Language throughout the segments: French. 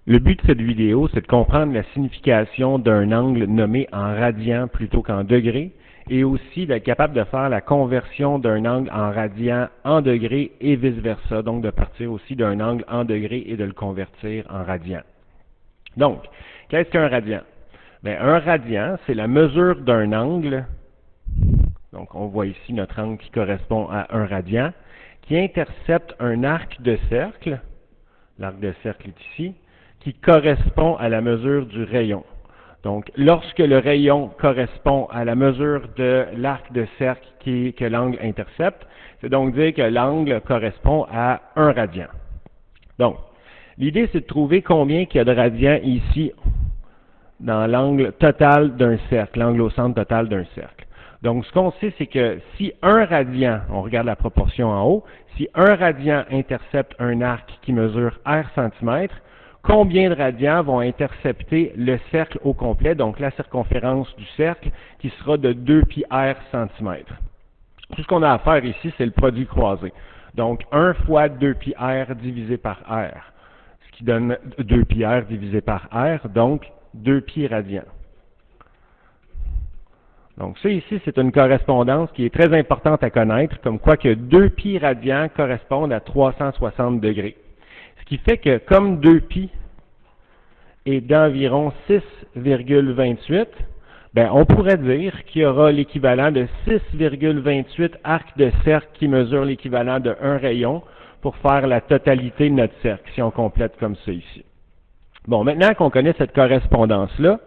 Le but de cette vidéo, c'est de comprendre la signification d'un angle nommé en radian plutôt qu'en degrés, et aussi d'être capable de faire la conversion d'un angle en radian en degrés et vice-versa, donc de partir aussi d'un angle en degrés et de le convertir en radian. Donc, qu'est-ce qu'un radian? Bien, un radian, c'est la mesure d'un angle, donc on voit ici notre angle qui correspond à un radian, qui intercepte un arc de cercle, l'arc de cercle est ici, qui correspond à la mesure du rayon. Donc, lorsque le rayon correspond à la mesure de l'arc de cercle que l'angle intercepte, c'est donc dire que l'angle correspond à 1 radian. Donc, l'idée, c'est de trouver combien il y a de radians ici dans l'angle total d'un cercle, l'angle au centre total d'un cercle. Donc, ce qu'on sait, c'est que si 1 radian, on regarde la proportion en haut, si 1 radian intercepte un arc qui mesure r centimètres, combien de radians vont intercepter le cercle au complet, donc la circonférence du cercle, qui sera de 2 pi r centimètres. Tout ce qu'on a à faire ici, c'est le produit croisé. Donc, 1 fois 2 pi r divisé par r, ce qui donne 2 pi r divisé par r, donc 2 pi radians. Donc, ça ici, c'est une correspondance qui est très importante à connaître, comme quoi que 2 pi radians correspondent à 360 degrés. Ce qui fait que, comme 2π est d'environ 6,28, ben, on pourrait dire qu'il y aura l'équivalent de 6,28 arcs de cercle qui mesurent l'équivalent de 1 rayon pour faire la totalité de notre cercle, si on complète comme ça ici. Bon, maintenant qu'on connaît cette correspondance-là,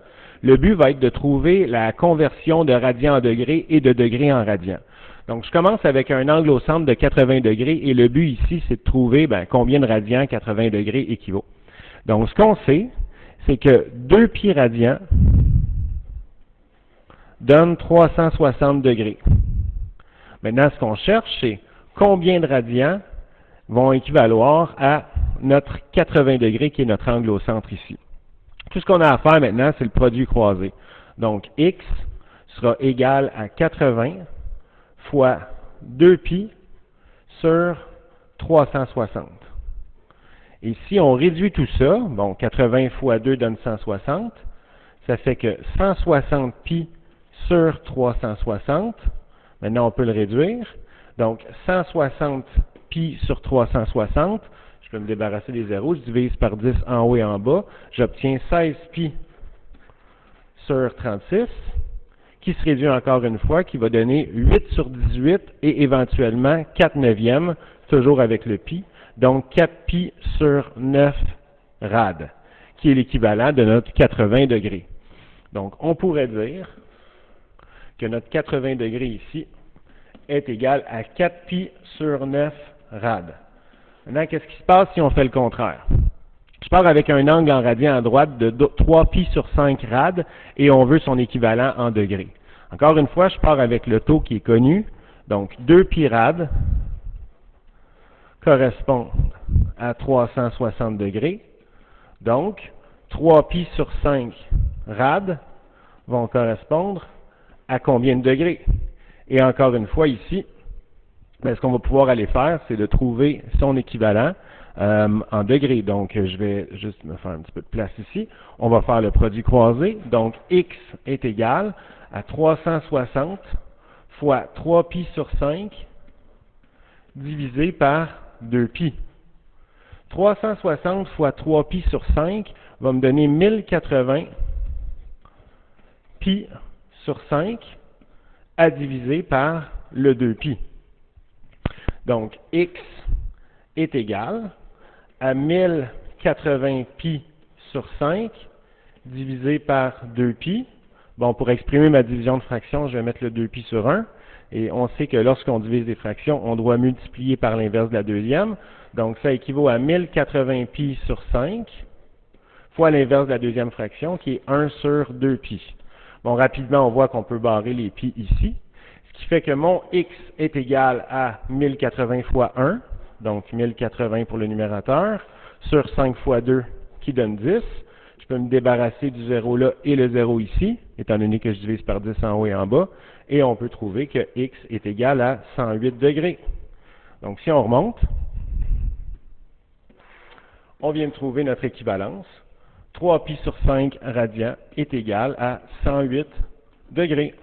le but va être de trouver la conversion de radian en degrés et de degrés en radian. Donc, je commence avec un angle au centre de 80 degrés et le but ici, c'est de trouver combien de radians 80 degrés équivaut. Donc, ce qu'on sait, c'est que 2 pi radians donne 360 degrés. Maintenant, ce qu'on cherche, c'est combien de radians vont équivaloir à notre 80 degrés qui est notre angle au centre ici. Tout ce qu'on a à faire maintenant, c'est le produit croisé. Donc, x sera égal à 80 fois 2π sur 360. Et si on réduit tout ça, bon, 80 fois 2 donne 160, ça fait que 160π sur 360, maintenant on peut le réduire, donc 160π sur 360, je peux me débarrasser des zéros, je divise par 10 en haut et en bas, j'obtiens 16π sur 36, qui se réduit encore une fois, qui va donner 8 sur 18 et éventuellement 4 neuvièmes, toujours avec le pi, donc 4π sur 9 rad, qui est l'équivalent de notre 80 degrés. Donc, on pourrait dire que notre 80 degrés ici est égal à 4π sur 9 rad. Maintenant, qu'est-ce qui se passe si on fait le contraire? Je pars avec un angle en radian à droite de 3π sur 5 rad et on veut son équivalent en degrés. Encore une fois, je pars avec le taux qui est connu, donc 2 pi rad correspond à 360 degrés, donc 3π sur 5 rad vont correspondre à combien de degrés? Et encore une fois ici, ce qu'on va pouvoir aller faire, c'est de trouver son équivalent en degrés. Donc, je vais juste me faire un petit peu de place ici. On va faire le produit croisé. Donc, x est égal à 360 fois 3π sur 5 divisé par 2π. 360 fois 3π sur 5 va me donner 1080 π sur 5 à diviser par le 2π. Donc, x est égal à 1080 π sur 5 divisé par 2π. Bon, pour exprimer ma division de fraction, je vais mettre le 2π sur 1. Et on sait que lorsqu'on divise des fractions, on doit multiplier par l'inverse de la deuxième. Donc, ça équivaut à 1080 π sur 5 fois l'inverse de la deuxième fraction, qui est 1 sur 2π. Bon, rapidement, on voit qu'on peut barrer les π ici. Ce qui fait que mon x est égal à 1080 fois 1, donc 1080 pour le numérateur, sur 5 fois 2, qui donne 10. Je peux me débarrasser du 0 là et le 0 ici, étant donné que je divise par 10 en haut et en bas, et on peut trouver que x est égal à 108 degrés. Donc, si on remonte, on vient de trouver notre équivalence. 3 pi sur 5 radians est égal à 108 degrés.